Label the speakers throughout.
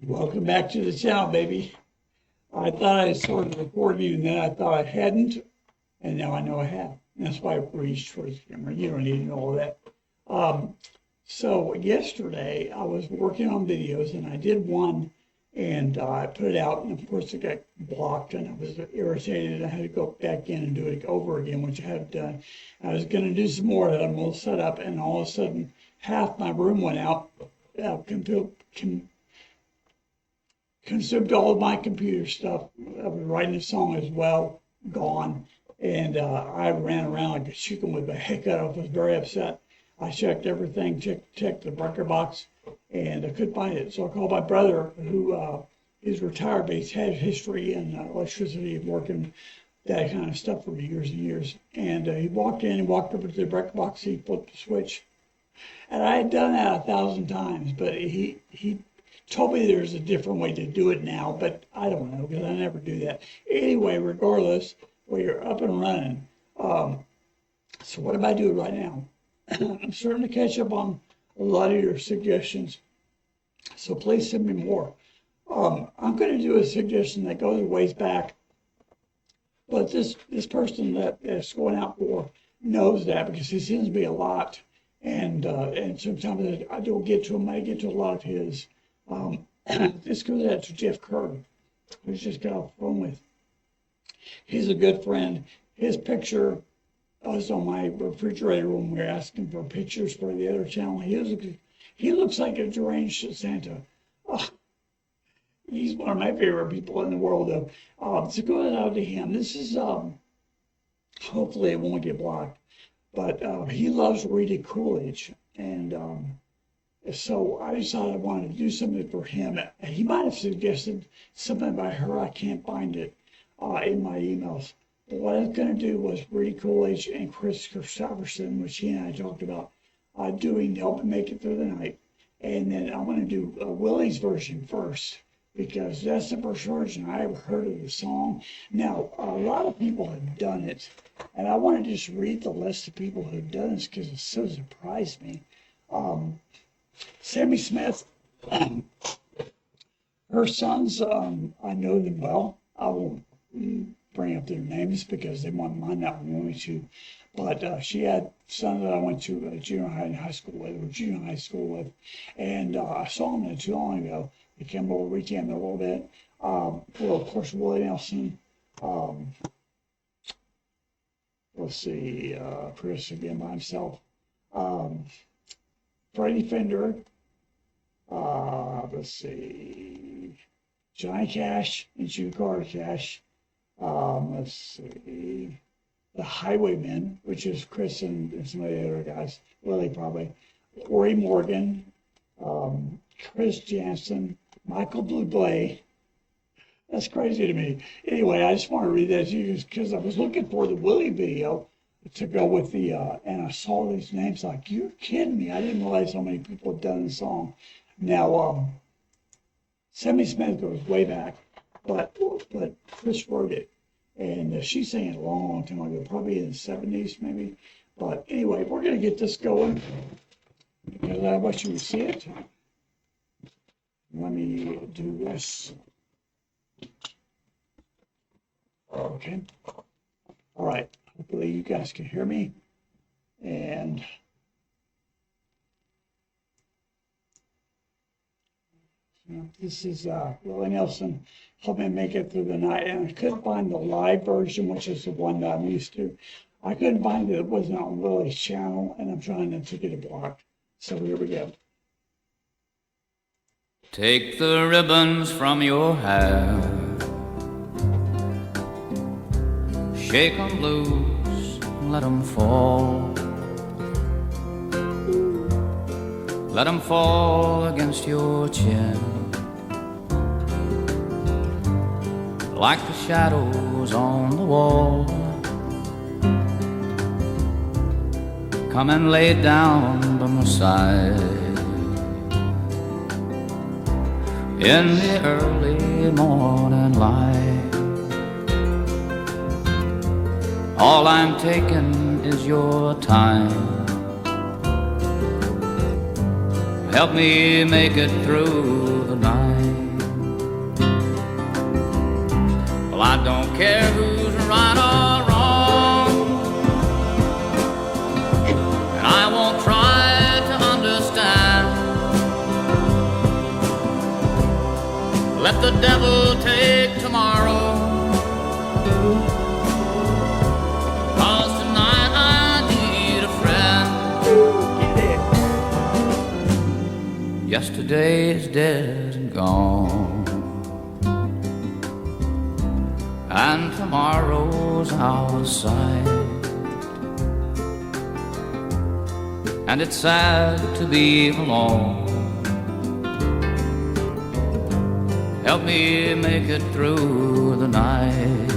Speaker 1: Welcome back to the channel, baby. I thought I started recording you, and then I thought I hadn't, and now I know I have. And that's why I reached for the camera. You don't need to know all that. So yesterday I was working on videos, and I did one, and I put it out, and of course it got blocked, and I was irritated, and I had to go back in and do it over again, which I have done. I was going to do some more that I'm all set up, and all of a sudden half my room went out. Consumed all of my computer stuff. I was writing a song as well, gone. And I ran around like a chicken with my head cut off. I was very upset. I checked everything, checked the record box, and I couldn't find it. So I called my brother, who is retired, but he's had history in electricity and working that kind of stuff for years and years. And he walked in, he walked over to the record box, he flipped the switch. And I had done that 1,000 times, but he told me there's a different way to do it now, but I don't know because I never do that. Anyway, regardless, you're up and running. So what am I doing right now? I'm starting to catch up on a lot of your suggestions, so please send me more. I'm going to do a suggestion that goes a ways back, but this person that it's going out for knows that because he sends me a lot, and sometimes I don't get to him. I get to a lot of his. This goes out to Jeff Kerr, who's just got off the phone with. He's a good friend. His picture was on my refrigerator when we were asking for pictures for the other channel. He looks like a deranged Santa. He's one of my favorite people in the world, though. So going out to him. This is, hopefully it won't get blocked, but he loves Rita Coolidge, and so I decided I wanted to do something for him. He might have suggested something by her. I can't find it in my emails. But what I was going to do was Rita Coolidge and Kris Kristofferson, which he and I talked about doing to help him make it through the night. And then I'm going to do Willie's version first, because that's the first version I ever heard of the song. Now, a lot of people have done it, and I want to just read the list of people who have done this because it so surprised me. Sammy Smith, her sons, I know them well. I won't bring up their names because they might not want me to. But she had sons that I went to junior high and high school with, and I saw them not too long ago. They came over, recammed a little bit. Well, of course, Willie Nelson. Let's see, Chris again by himself. Freddie Fender, let's see, Johnny Cash and June Carter Cash, let's see, the Highwaymen, which is Chris and some of the other guys, Willie probably, Corey Morgan, Chris Jansen, Michael Bublé. That's crazy to me. Anyway, I just want to read that to you because I was looking for the Willie video to go with the, and I saw these names like, you're kidding me. I didn't realize how many people had done the song. Now, Sammy Smith goes way back, but Chris wrote it. And she sang it a long, long time ago, probably in the 70s maybe. But anyway, we're going to get this going because I want you to see it. Let me do this. Okay. All right. Hopefully you guys can hear me. And this is Willie Nelson helping me make it through the night. And I couldn't find the live version, which is the one that I'm used to. I couldn't find it. It wasn't on Willie's channel, and I'm trying not to get it blocked. So here we go.
Speaker 2: Take the ribbons from your hair, shake 'em loose, let 'em fall. Let 'em fall against your chin, like the shadows on the wall. Come and lay down by my side in the early morning light. All I'm taking is your time. Help me make it through the night. Well, I don't care who's right or wrong, and I won't try to understand. Let the devil take tomorrow, 'cause tonight I need a friend. Yesterday is dead and gone, and tomorrow's out of sight, and it's sad to be alone. Help me make it through the night.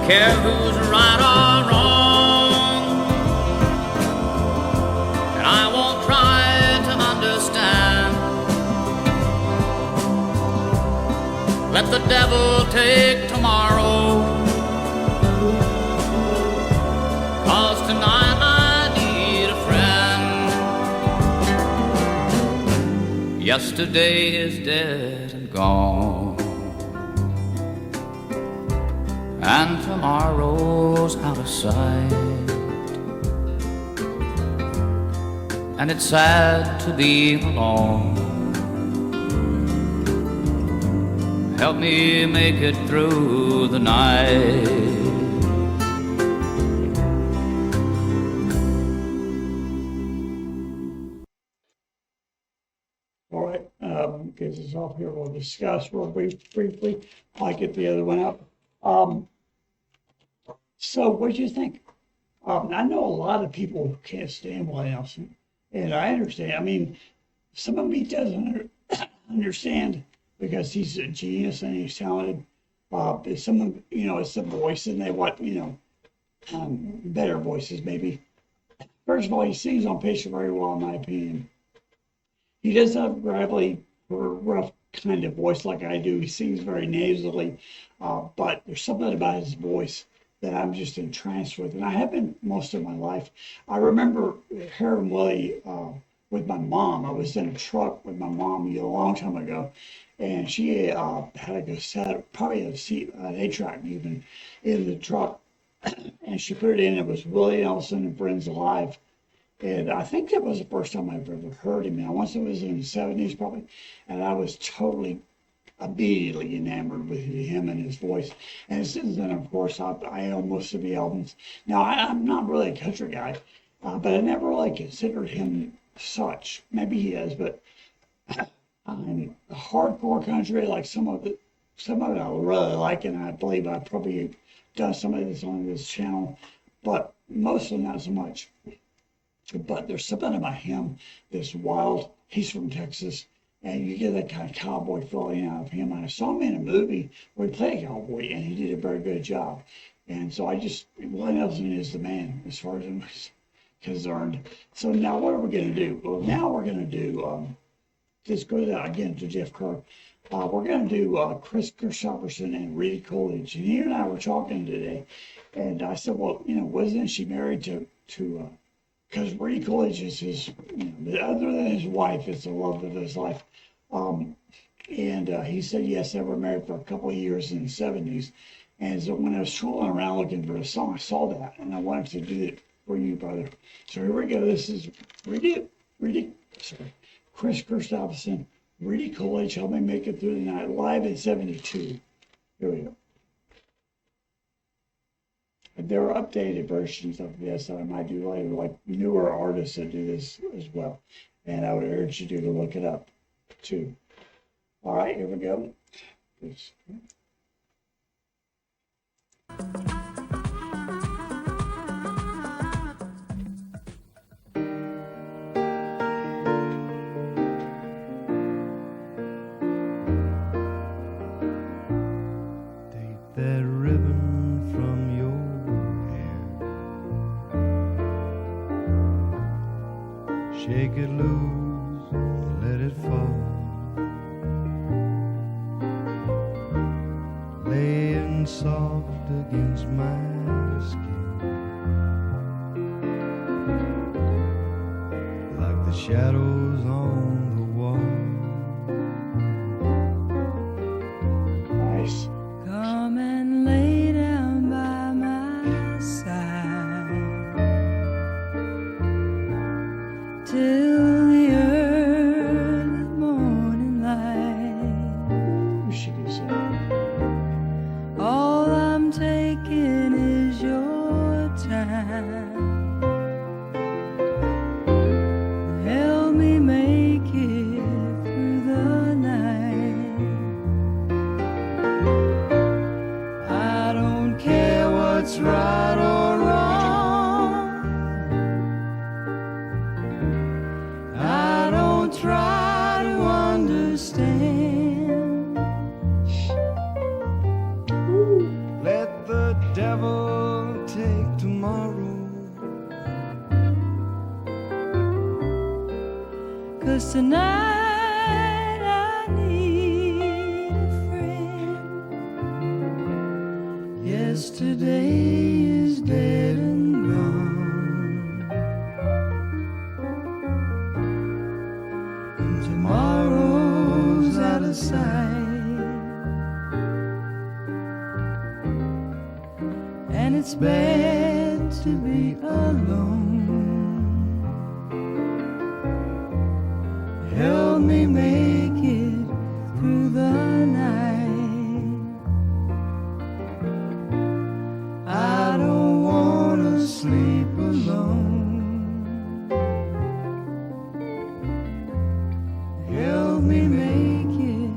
Speaker 2: Care who's right or wrong, and I won't try to understand. Let the devil take tomorrow, 'cause tonight I need a friend. Yesterday is dead and gone, and tomorrow's out of sight, and it's sad to be alone. Help me make it through the night.
Speaker 1: All right, get this off here. We'll discuss real briefly. I'll get the other one up. So what do you think? I know a lot of people can't stand Willie Nelson, and I understand. I mean, some of me doesn't understand because he's a genius and he's talented. Some of, it's the voice, and they want, better voices maybe. First of all, he sings on pitch very well, in my opinion. He doesn't have a gravelly or rough kind of voice like I do. He sings very nasally, but there's something about his voice that I'm just entranced with, and I have been most of my life. I remember hearing Willie with my mom. I was in a truck with my mom a long time ago, and she had a cassette, probably an 8-track even, in the truck, and she put it in. It was Willie Nelson and Friends Alive. And I think that was the first time I've ever heard him. Now, once it was in the 70s probably, and I was totally immediately enamored with him and his voice. And since then, of course, I own most of the albums. Now, I'm not really a country guy, but I never really considered him such. Maybe he is, but I'm hardcore country, like some of it I really like, and I believe I've probably done some of this on this channel, but mostly not so much. But there's something about him that's wild. He's from Texas, and you get that kind of cowboy feeling out of him. And I saw him in a movie where he played a cowboy, and he did a very good job. And so Willie Nelson is the man as far as I'm concerned. So now what are we going to do? Well, now we're going to do, just go again to Jeff Kerr. We're going to do Kris Kristofferson-Rita Coolidge. And he and I were talking today, and I said, well, wasn't she married to because Rita Coolidge is his, other than his wife, it's the love of his life. And he said, yes, they were married for a couple of years in the 70s. And so when I was tooling around looking for a song, I saw that, and I wanted to do it for you, brother. So here we go. This is Kris Kristofferson-Rita Coolidge, Help Me Make It Through the Night, live in 72. Here we go. There are updated versions of this that I might do later, like newer artists that do this as well. And I would urge you to look it up too. All right, here we go.
Speaker 3: Take that ribbon from your hair, shake it loose, let it fall. Laying soft against my skin, like the shadows on the wall.
Speaker 1: Nice.
Speaker 4: Come and lay down by my side till the early morning light.
Speaker 1: You should do something.
Speaker 4: All I'm taking is your time. Help me make it through the night. I don't care what's right or wrong. I don't try to understand.
Speaker 3: Let the devil take tomorrow.
Speaker 4: 'Cause tonight I need a friend. Yesterday is dead and gone, and tomorrow's out of sight. And it's bad to be alone. Help me make it through the night. I don't wanna sleep alone. Help me make it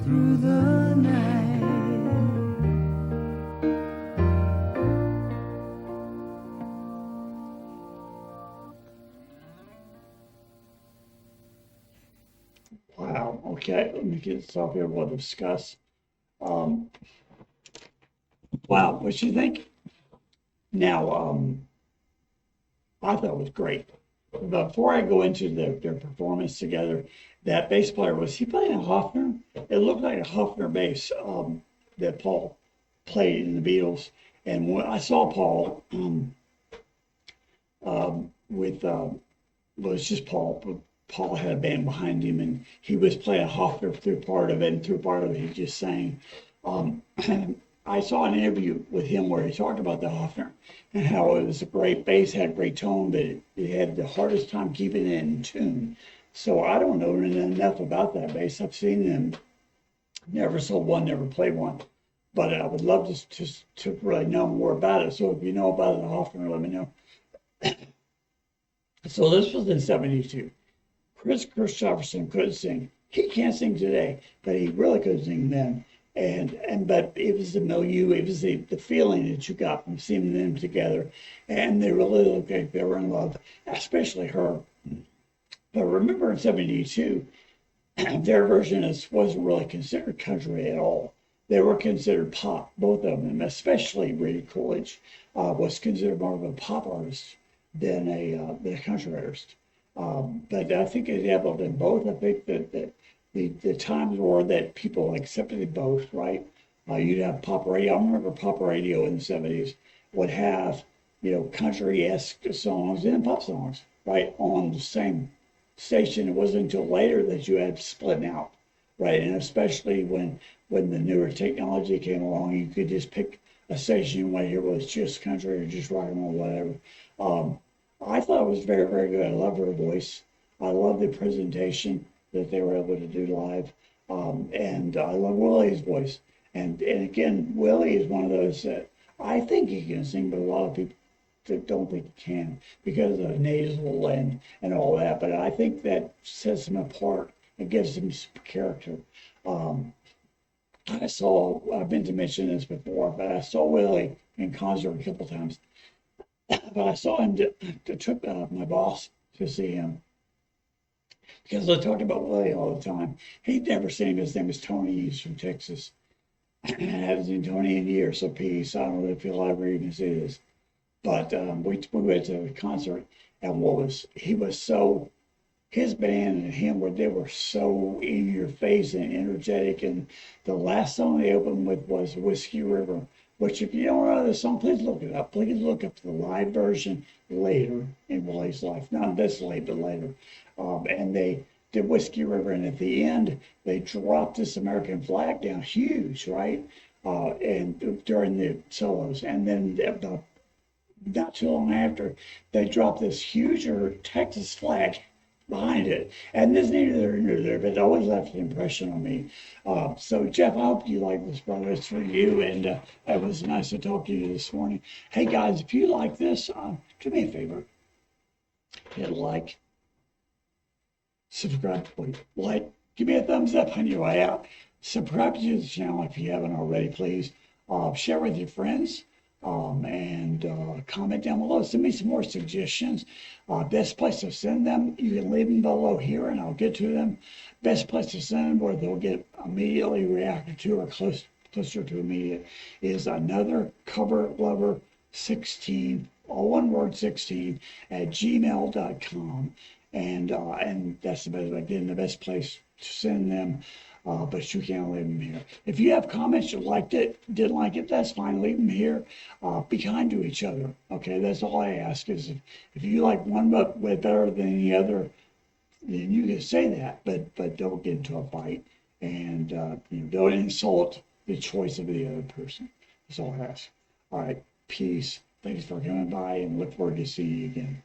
Speaker 4: through the night.
Speaker 1: Wow. Okay. Let me get this off here. We'll discuss. Wow. What you think? Now, I thought it was great. Before I go into their performance together, that bass player, was he playing a Hofner? It looked like a Hofner bass that Paul played in the Beatles. And when I saw Paul with, well, it's just Paul, but Paul had a band behind him, and he was playing Hofner through part of it, and through part of it he just sang. I saw an interview with him where he talked about the Hofner and how it was a great bass, had great tone, but it had the hardest time keeping it in tune. So I don't know enough about that bass. I've seen them, never sold one, never played one, but I would love to really know more about it. So if you know about the Hofner, let me know. So this was in '72. Kris Kristofferson couldn't sing. He can't sing today, but he really could sing then. But it was the milieu, it was the feeling that you got from seeing them together, and they really looked like they were in love, especially her. But remember in '72, their version wasn't really considered country at all. They were considered pop, both of them, especially Rita Coolidge was considered more of a pop artist than a country artist. But I think it dabbled in both. I think that the times were that people accepted both, right? You'd have pop radio. I remember pop radio in the '70s would have, country-esque songs and pop songs, right, on the same station. It wasn't until later that you had splitting out, right? And especially when the newer technology came along, you could just pick a station you want to hear was just country or just rock and roll, whatever. I thought it was very, very good. I love her voice. I love the presentation that they were able to do live. And I love Willie's voice. And again, Willie is one of those that I think he can sing, but a lot of people that don't think he can because of the nasal and all that. But I think that sets him apart. It gives him some character. I've been to mention this before, but I saw Willie in concert a couple times. But I saw him took my boss to see him because I talked about Willie all the time. He'd never seen him. His name is Tony. He's from Texas. I haven't seen Tony in years, so peace. I don't know if he'll ever even see this. But we went to a concert, and he was so his band and him they were so in your face and energetic. And the last song they opened with was Whiskey River, which if you don't know the song, please look it up. Please look up the live version later in Willie's life, not this late, but later. And they did Whiskey River, and at the end they dropped this American flag down, huge, right? And during the solos, and then not too long after, they dropped this huger Texas flag behind it. And this neither there nor there, but it always left an impression on me. So Jeff, I hope you like this, brother. It's for you, and it was nice to talk to you this morning. Hey guys, if you like this, do me a favor. Hit like, subscribe, like, give me a thumbs up on your way out. Subscribe to the channel if you haven't already, please. Share with your friends. And comment down below. Send me some more suggestions. Best place to send them, you can leave them below here and I'll get to them. Best place to send them where they'll get immediately reacted to or closer to immediate is anothercoverlover16, all one word 16, at gmail.com. And that's the best way, again, the best place to send them. But you can't leave them here. If you have comments, you liked it, didn't like it, that's fine. Leave them here. Be kind to each other. Okay, that's all I ask is if you like one way better than the other, then you can say that, but don't get into a fight and don't insult the choice of the other person. That's all I ask. All right, peace. Thanks for coming by and look forward to seeing you again.